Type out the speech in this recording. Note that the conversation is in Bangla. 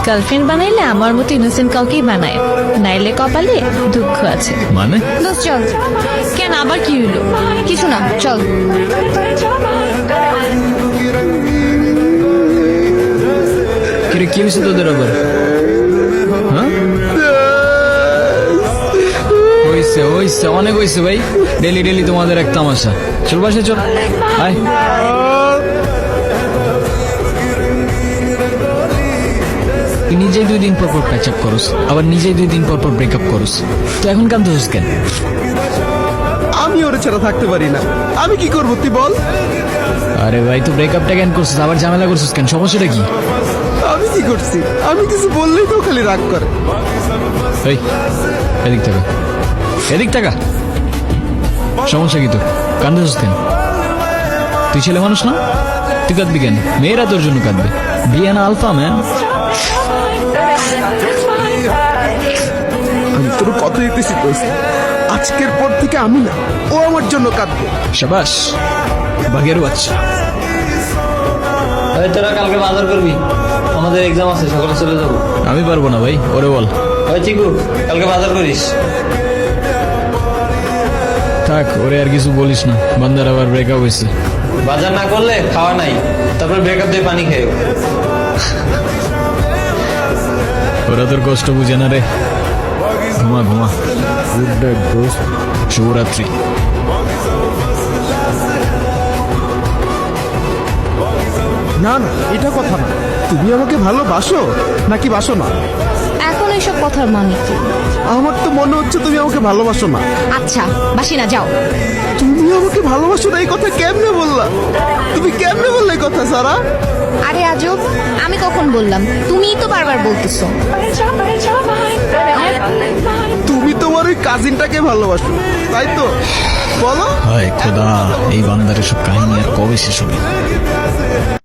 গার্লফ্রেন্ড বানাইলে আমার মতো ইনোসেন্ট কাউকেই বানায়, নাইলে কপালে দুঃখ আছে। মানে দোস্ত চল। কেন আবার কি হইলো? কিছু না, চল। কিরে কি হয়েছে তোদের আবার? হ্যাঁ হয়েছে হয়েছে অনেক হয়েছে ভাই। ডেলি ডেলি তোমাদের এক তামাশা। চল বাসে চল, আয়। তুই নিজেই 2 দিন পর পর প্যাচ আপ করস, আবার নিজেই 2 দিন পর পর ব্রেকআপ করস। তো এখন কাঁদতেছিস কেন? আমি ওরে ছাড়া থাকতে পারি না। আমি কি করবো তুই বল? আরে ভাই তুই ব্রেকআপটা কেন করছিস, আবার ঝামেলা করছিস কেন? সমস্যাটা কি? আমি কি করছি? আমি কিছু বললেই তো খালি রাগ করে। এই এদিক টাকা, এদিক টাকা। সমস্যা কি তোর? কাঁদতেছিস কেন? তুই ছেলে মানুষ না, তুই কাঁদবি কেন? মেয়েরা তোর জন্য কাঁদবে। বিয়ে না আলফা ম্যান। আমি তোর কত দিতেছি দোস্ত, আজকের পর থেকে আমি না, ও আমার জন্য কাঁদবে। শাবাশ, ভাগের বাচ্চা। তোরা কালকে বাজার করবি, আমাদের এক্সাম আছে, সকালে চলে যাবো। আমি পারবো না ভাই, ওরে বল। ওই চিকু, কালকে বাজার করিস। থাক, ওরে আর কিছু বলিস না, বান্দার আবার ব্রেকআপ হয়েছে। বাজার না করলে খাওয়া নাই, তারপর ব্রেকআপ দিয়ে পানি খেয়ে। ওরা তোর কষ্ট বুঝে না রে। ঘুমা ঘুমা। গুড নাইট দোস্ত। শুভরাত্রি। না না, এটা কথা না। তুমি আমাকে ভালোবাসো নাকি বাসো না? এখন এইসব কথার মানে কি? আমার তো মনে হচ্ছে তুমি আমাকে ভালোবাসো না। আচ্ছা, বাসি না, যাও। তুমি আমাকে ভালোবাসো না, এই কথা কেমনে বললা? তুমি কেমনে বললে এই কথা সারা? আরে আজব, আমি কখন বললাম? তুমিই তো বারবার বলতেছো। তুমি তোমার ওই কাজিনটাকে ভালোবাসো, তাই তো? বলো। হায় খোদা, এই বান্দার এসব কাহিনী আর কবে শেষ হবে?